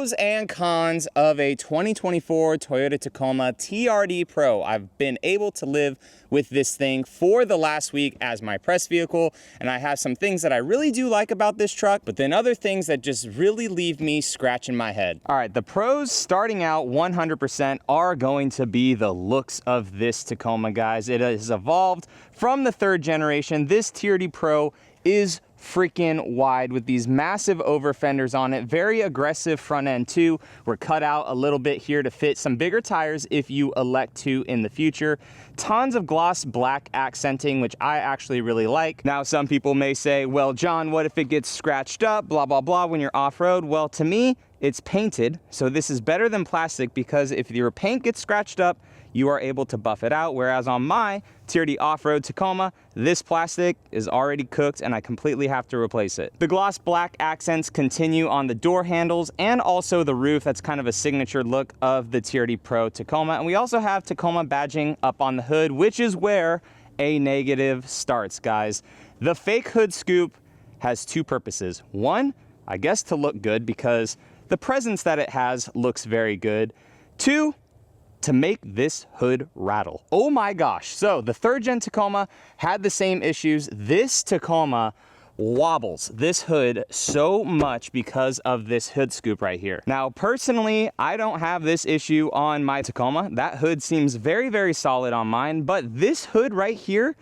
Pros and cons of a 2024 Toyota Tacoma TRD Pro. I've been able to live with this thing for the last week as my press vehicle, and I have some things that I really do like about this truck, but then other things that just really leave me scratching my head. All right, the pros starting out 100% are going to be the looks of this Tacoma, guys. It has evolved from the third generation. This TRD Pro is freaking wide with these massive over fenders on it. Very aggressive front end too. We're cut out a little bit here to fit some bigger tires if you elect to in the future. Tons of gloss black accenting, which I actually really like. Now, some people may say, well, John, what if it gets scratched up, blah, blah, blah, when you're off-road? Well, to me, it's painted, so this is better than plastic because if your paint gets scratched up, you are able to buff it out, whereas on my TRD off-road Tacoma, this plastic is already cooked and I completely have to replace it. The gloss black accents continue on the door handles and also the roof. That's kind of a signature look of the TRD Pro Tacoma. And we also have Tacoma badging up on the hood, which is where a negative starts, guys. The fake hood scoop has two purposes. One, I guess to look good because the presence that it has looks very good. Two, to make this hood rattle. Oh my gosh. So the third gen Tacoma had the same issues. This Tacoma wobbles this hood so much because of this hood scoop right here. Now, personally, I don't have this issue on my Tacoma. That hood seems very, very solid on mine, but this hood right here,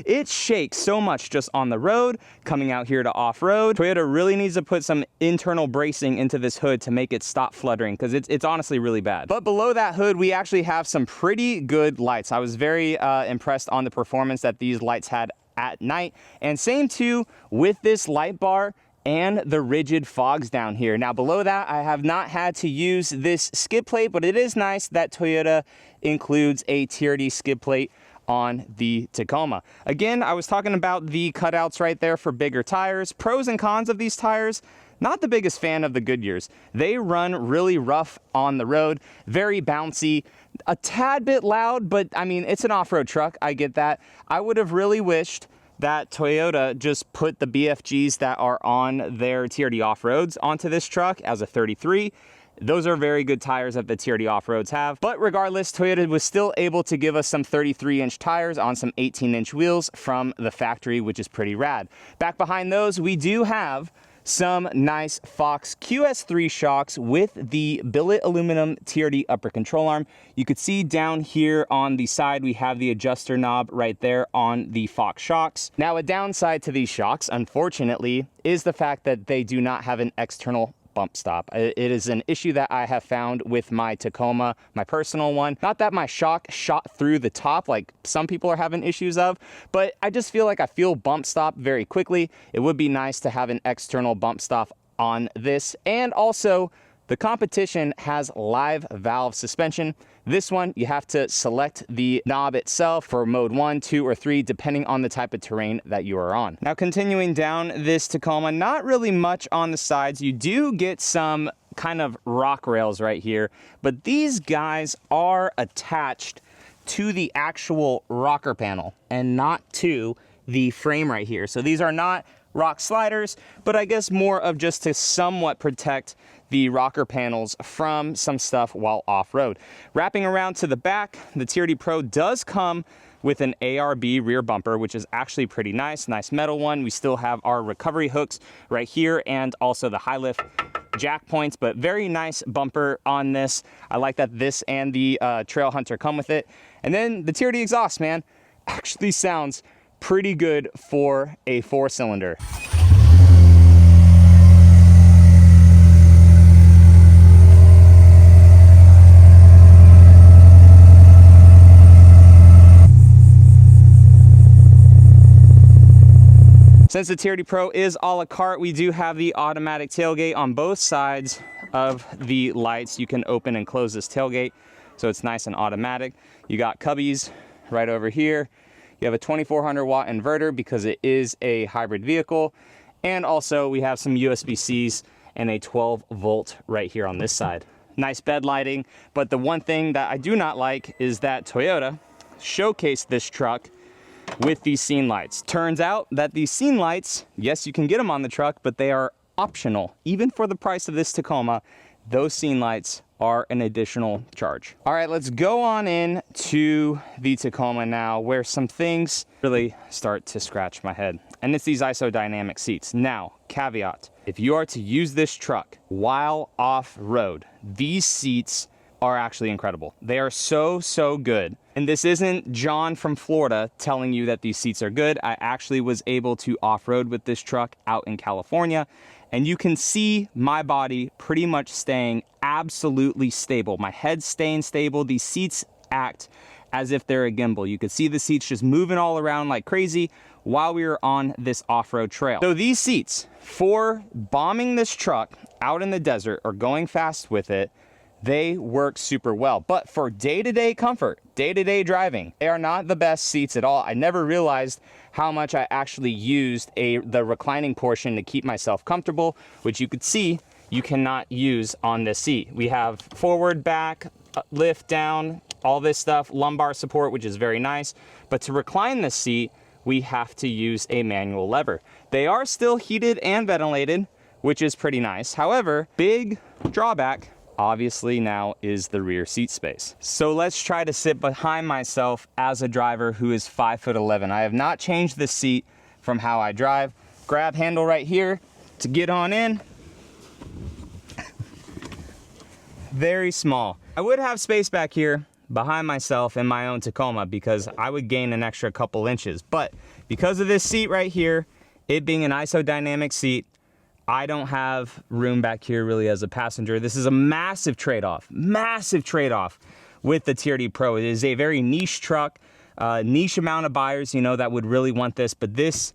it shakes so much just on the road, coming out here to off-road. Toyota really needs to put some internal bracing into this hood to make it stop fluttering because it's honestly really bad. But below that hood, we actually have some pretty good lights. I was very impressed on the performance that these lights had at night, and same too with this light bar and the rigid fogs down here. Now below that, I have not had to use this skid plate, but it is nice that Toyota includes a TRD skid plate on the Tacoma. Again, I was talking about the cutouts right there for bigger tires. Pros and cons of these tires: not the biggest fan of the Goodyears. They run really rough on the road, very bouncy, a tad bit loud, but I mean, it's an off-road truck, I get that. I would have really wished that Toyota just put the BFGs that are on their TRD off-roads onto this truck as a 33. Those are very good tires that the TRD off-roads have. But regardless, Toyota was still able to give us some 33-inch tires on some 18-inch wheels from the factory, which is pretty rad. Back behind those, we do have some nice Fox QS3 shocks with the billet aluminum TRD upper control arm. You could see down here on the side, we have the adjuster knob right there on the Fox shocks. Now, a downside to these shocks, unfortunately, is the fact that they do not have an external bump stop. It is an issue that I have found with my Tacoma, my personal one. Not that my shock shot through the top like some people are having issues of, but I just feel like I feel bump stop very quickly. It would be nice to have an external bump stop on this. And also, the competition has live valve suspension. This one, you have to select the knob itself for mode 1, 2, or 3, depending on the type of terrain that you are on. Now, continuing down this Tacoma, not really much on the sides. You do get some kind of rock rails right here, but these guys are attached to the actual rocker panel and not to the frame right here. So these are not rock sliders, but I guess more of just to somewhat protect the rocker panels from some stuff while off-road. Wrapping around to the back, the TRD Pro does come with an ARB rear bumper, which is actually pretty nice metal one. We still have our recovery hooks right here and also the high lift jack points, but very nice bumper on this. I like that this and the Trail Hunter come with it. And then the TRD exhaust, man, actually sounds pretty good for a 4-cylinder. Since the TRD Pro is a la carte, we do have the automatic tailgate on both sides of the lights. You can open and close this tailgate, so it's nice and automatic. You got cubbies right over here. You have a 2400 watt inverter because it is a hybrid vehicle. And also we have some USB-Cs and a 12 volt right here on this side. Nice bed lighting, but the one thing that I do not like is that Toyota showcased this truck with these scene lights. Turns out that these scene lights, yes, you can get them on the truck, but they are optional. Even for the price of this Tacoma, those scene lights are an additional charge. All right, let's go on in to the Tacoma now, where some things really start to scratch my head. And it's these isodynamic seats. Now, caveat, if you are to use this truck while off-road, these seats are actually incredible. They are so, so good. And this isn't John from Florida telling you that these seats are good. I actually was able to off-road with this truck out in California, and you can see my body pretty much staying absolutely stable. My head's staying stable. These seats act as if they're a gimbal. You could see the seats just moving all around like crazy while we were on this off-road trail. So these seats, for bombing this truck out in the desert or going fast with it, they work super well. But for day-to-day comfort, day-to-day driving, they are not the best seats at all. I never realized how much I actually used the reclining portion to keep myself comfortable, which you could see you cannot use on this seat. We have forward, back, lift, down, all this stuff, lumbar support, which is very nice. But to recline this seat, we have to use a manual lever. They are still heated and ventilated, which is pretty nice. However, big drawback, obviously now, is the rear seat space. So let's try to sit behind myself as a driver who is 5'11". I have not changed the seat from how I drive. Grab handle right here to get on in. Very small. I would have space back here behind myself in my own Tacoma because I would gain an extra couple inches. But because of this seat right here, it being an isodynamic seat, I don't have room back here really as a passenger. This is a massive trade-off with the TRD Pro. It is a very niche truck, niche amount of buyers, you know, that would really want this, but this,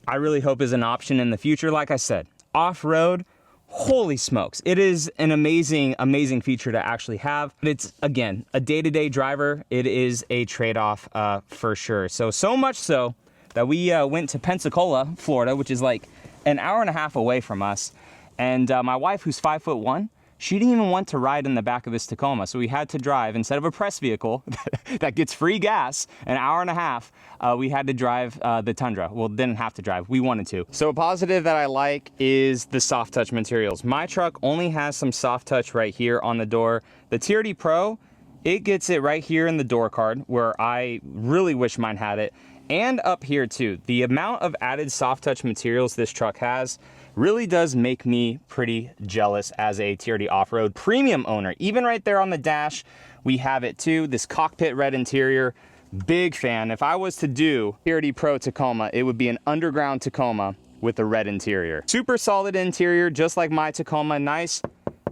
I really hope, is an option in the future. Like I said, off-road, holy smokes. It is an amazing, amazing feature to actually have. But it's, again, a day-to-day driver. It is a trade-off for sure. So much so that we went to Pensacola, Florida, which is like an hour and a half away from us, and my wife, who's 5'1", she didn't even want to ride in the back of this Tacoma, so we had to drive, instead of a press vehicle that gets free gas, an hour and a half, we had to drive the Tundra. Well, didn't have to drive, we wanted to. So a positive that I like is the soft touch materials. My truck only has some soft touch right here on the door. The TRD Pro, it gets it right here in the door card, where I really wish mine had it. And up here too. The amount of added soft touch materials this truck has really does make me pretty jealous as a TRD off-road premium owner. Even right there on the dash, we have it too. This cockpit red interior, big fan. If I was to do TRD Pro Tacoma, it would be an underground Tacoma with a red interior. Super solid interior, just like my Tacoma. Nice,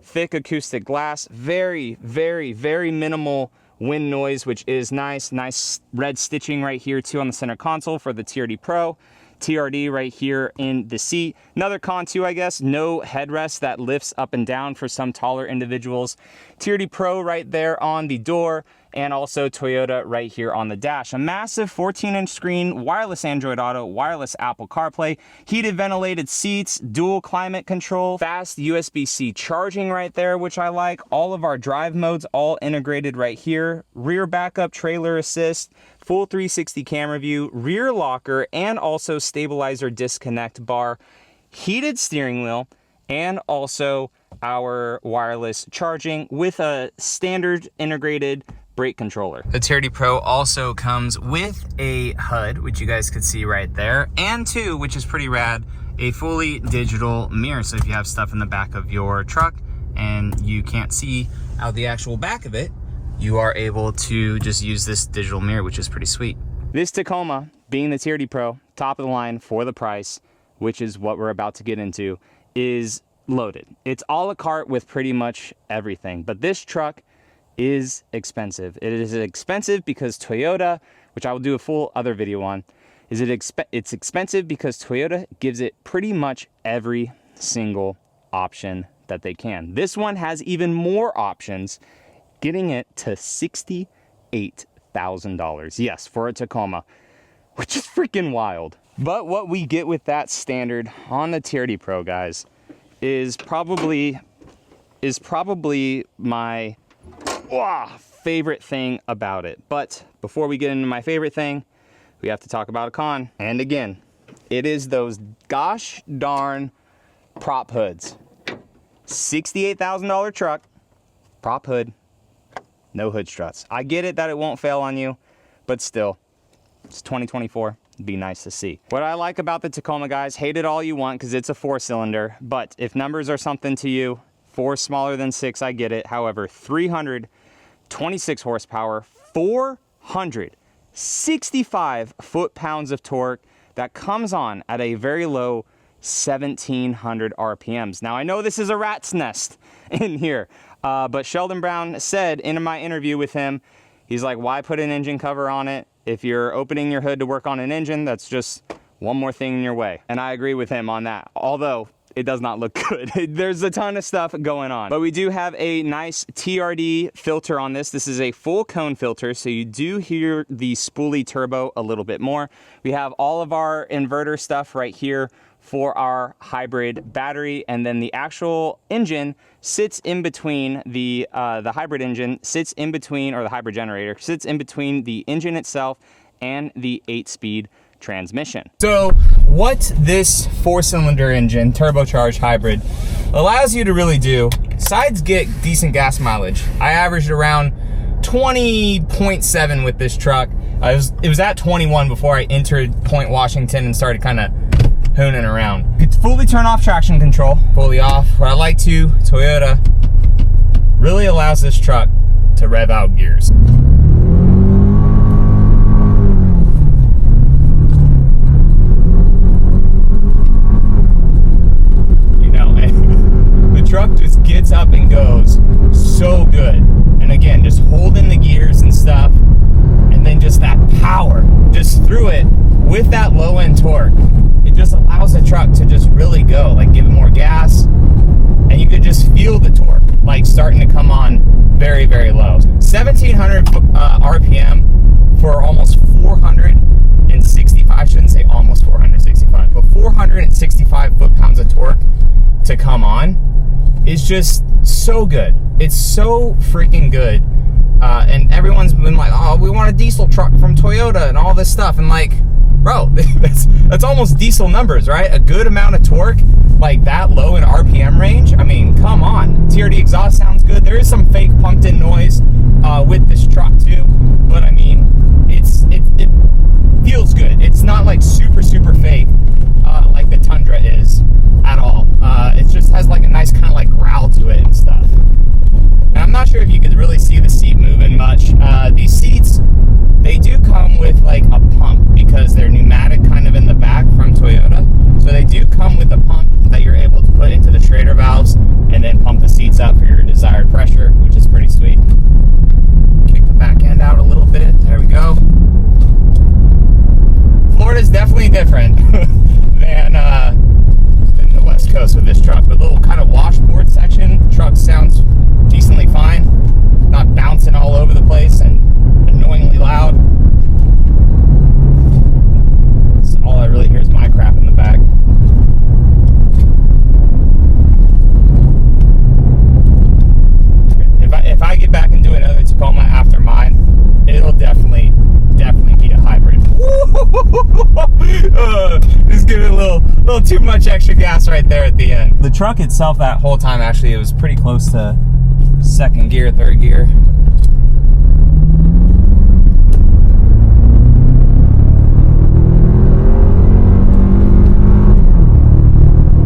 thick acoustic glass. Very, very, very minimal wind noise, which is nice. Nice red stitching right here too on the center console for the TRD Pro. TRD right here in the seat. Another con too, I guess, no headrest that lifts up and down for some taller individuals. TRD Pro right there on the door, and also Toyota right here on the dash. A massive 14-inch screen, wireless Android Auto, wireless Apple CarPlay, heated ventilated seats, dual climate control, fast USB-C charging right there, which I like. All of our drive modes all integrated right here. Rear backup, trailer assist, full 360 camera view, rear locker, and also stabilizer disconnect bar, heated steering wheel, and also our wireless charging with a standard integrated brake controller. The TRD Pro also comes with a HUD, which you guys could see right there, and two, which is pretty rad, a fully digital mirror. So if you have stuff in the back of your truck and you can't see out the actual back of it, you are able to just use this digital mirror, which is pretty sweet. This Tacoma, being the TRD Pro, top of the line for the price, which is what we're about to get into, is loaded. It's a la carte with pretty much everything, but this truck is expensive. It is expensive because Toyota, which I will do a full other video on, it's expensive because Toyota gives it pretty much every single option that they can. This one has even more options, getting it to $68,000. Yes, for a Tacoma, which is freaking wild. But what we get with that standard on the TRD Pro, guys, is probably my favorite thing about it. But before we get into my favorite thing, we have to talk about a con. And again, it is those gosh darn prop hoods. $68,000 truck, prop hood, no hood struts. I get it that it won't fail on you, but still, it's 2024. It'd be nice to see. What I like about the Tacoma, guys, hate it all you want because it's a 4-cylinder, but if numbers are something to you, 4 smaller than 6, I get it. However, 326 horsepower, 465 foot-pounds of torque that comes on at a very low 1,700 RPMs. Now, I know this is a rat's nest in here, but Sheldon Brown said in my interview with him, he's like, why put an engine cover on it? If you're opening your hood to work on an engine, that's just one more thing in your way. And I agree with him on that, although it does not look good. There's a ton of stuff going on. But we do have a nice TRD filter on this. This is a full cone filter, so you do hear the spoolie turbo a little bit more. We have all of our inverter stuff right here for our hybrid battery, and then the actual engine sits in between the hybrid engine sits in between, or the hybrid generator sits in between the engine itself and the 8-speed transmission. So what this 4-cylinder engine, turbocharged hybrid, allows you to really do, besides get decent gas mileage, I averaged around 20.7 with this truck. It was at 21 before I entered Point Washington and started kind of hooning around. It's fully turn off traction control, fully off. What I like to, Toyota really allows this truck to rev out gears. You know, the truck just gets up and goes so good. And again, just holding the gears and stuff, and then just that power just through it with that low end torque. It just allows the truck to just really go, like give it more gas, and you could just feel the torque like starting to come on very, very low. 1,700 RPM for almost 465, I shouldn't say almost 465, but 465 foot-pounds of torque to come on is just so good. It's so freaking good. And everyone's been like, oh, we want a diesel truck from Toyota and all this stuff. And like, bro, that's almost diesel numbers, right? A good amount of torque, like that low in RPM range. I mean, come on. TRD exhaust sounds good. There is some fake pumped in noise with this truck too, but I mean, it feels good. It's not like super fake like the Tundra is at all. It just has like a nice kind of like growl to it and stuff. And I'm not sure if you could really see the seat moving much. These seats, they do come with like a pump because they're pneumatic kind of in the back from Toyota. So they do come with a pump that you're able to put into the Schrader valves and then pump the seats up for your desired pressure, which is pretty sweet. Kick the back end out a little bit. There we go. Florida's definitely different than the West Coast with this truck. The little kind of washboard section, the truck sounds decently fine, not bouncing all over the place and annoyingly loud. So all I really hear is my crap in the back. If I get back and do another Tacoma after mine, it'll definitely be a hybrid. Just give it a little too much extra gas right there at the end. The truck itself, that whole time, actually, it was pretty close to second gear, third gear.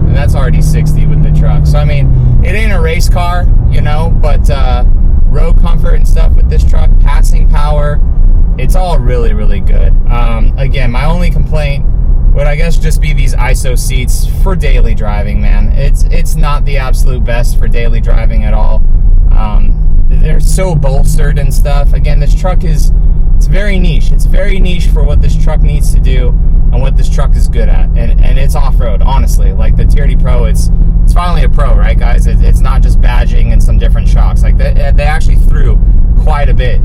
And that's already 60 with the truck. So I mean, it ain't a race car, you know, but road comfort and stuff with this truck, passing power, it's all really, really good. Again, my only complaint would, I guess, just be these ISO seats for daily driving, man. It's not the absolute best for daily driving at all. They're so bolstered and stuff. Again, this truck it's very niche. It's very niche for what this truck needs to do and what this truck is good at. And it's off-road, honestly. Like the TRD Pro, it's finally a Pro, right, guys? It's not just badging and some different shocks. Like they actually threw quite a bit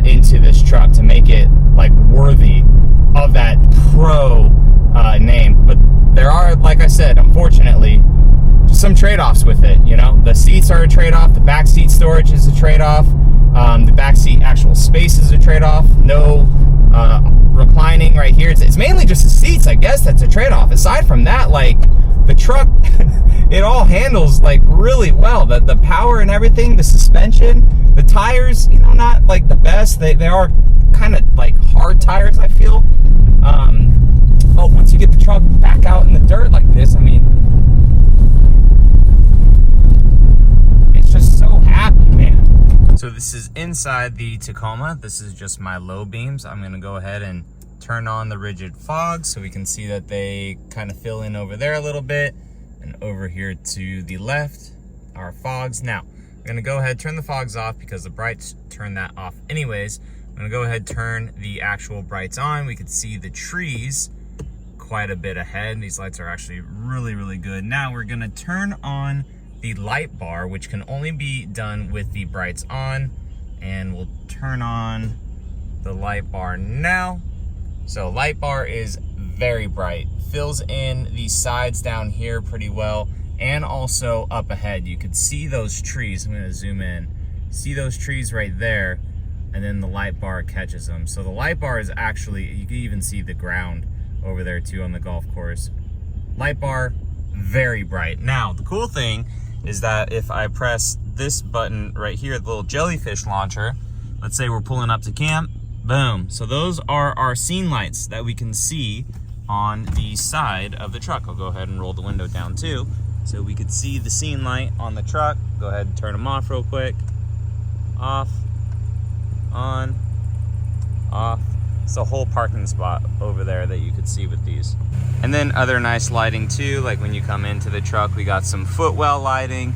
into this truck to make it like worthy of that Pro name. But there are, like I said, unfortunately, some trade-offs with it. You know, the seats are a trade-off, the back seat storage is a trade-off, the back seat actual space is a trade-off. No reclining right here. It's mainly just the seats, I guess, that's a trade-off. Aside from that, like, the truck, it all handles like really well. The power and everything, the suspension, the tires, you know, not like the best. They are kind of like hard tires, I feel. But once you get the truck back out in the dirt like this, I mean, it's just so happy, man. So this is inside the Tacoma. This is just my low beams. I'm gonna go ahead and turn on the rigid fog so we can see that they kind of fill in over there a little bit, and over here to the left are fogs. Now I'm gonna go ahead, turn the fogs off because the brights turn that off anyways. I'm gonna go ahead, turn the actual brights on. We can see the trees quite a bit ahead. These lights are actually really, really good. Now we're gonna turn on the light bar, which can only be done with the brights on, and we'll turn on the light bar now. So light bar is very bright, fills in the sides down here pretty well, and also up ahead. You could see those trees. I'm gonna zoom in. See those trees right there, and then the light bar catches them. So the light bar is actually, you can even see the ground over there too on the golf course. Light bar, very bright. Now, the cool thing is that if I press this button right here, the little jellyfish launcher, let's say we're pulling up to camp, boom. So those are our scene lights that we can see on the side of the truck. I'll go ahead and roll the window down too, so we could see the scene light on the truck. Go ahead and turn them off real quick. Off, on, off. It's a whole parking spot over there that you could see with these. And then other nice lighting too, like when you come into the truck, we got some footwell lighting.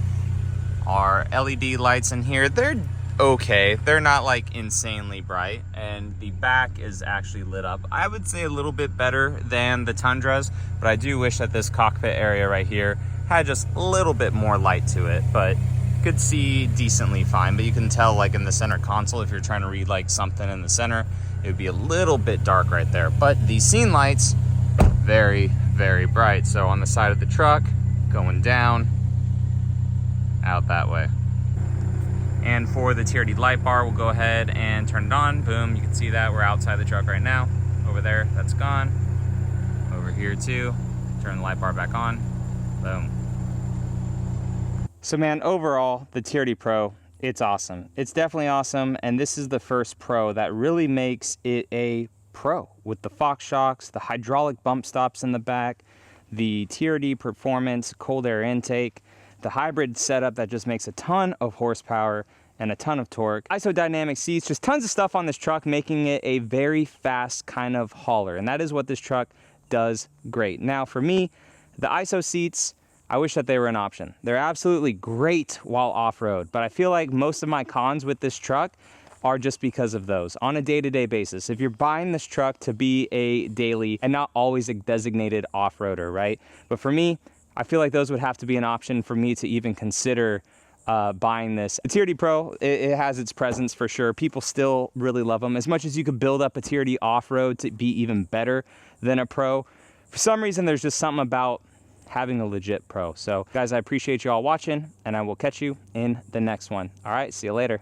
Our LED lights in here, they're okay. They're not like insanely bright, and the back is actually lit up. I would say a little bit better than the Tundras, but I do wish that this cockpit area right here had just a little bit more light to it, but could see decently fine. But you can tell like in the center console, if you're trying to read like something in the center, it would be a little bit dark right there. But the scene lights, very, very bright. So on the side of the truck, going down, out that way. And for the TRD light bar, we'll go ahead and turn it on. Boom, you can see that we're outside the truck right now. Over there, that's gone. Over here too, turn the light bar back on, boom. So man, overall, the TRD Pro, it's awesome. It's definitely awesome, and this is the first Pro that really makes it a Pro, with the Fox shocks, the hydraulic bump stops in the back, the TRD Performance cold air intake, the hybrid setup that just makes a ton of horsepower and a ton of torque, isodynamic seats, just tons of stuff on this truck, making it a very fast kind of hauler, and that is what this truck does great. Now for me, the ISO seats, I wish that they were an option. They're absolutely great while off-road, but I feel like most of my cons with this truck are just because of those on a day-to-day basis. If you're buying this truck to be a daily and not always a designated off-roader, right? But for me, I feel like those would have to be an option for me to even consider buying this. A TRD Pro, it has its presence for sure. People still really love them. As much as you could build up a TRD off-road to be even better than a Pro, for some reason there's just something about having a legit Pro. So guys, I appreciate you all watching, and I will catch you in the next one. All right, see you later.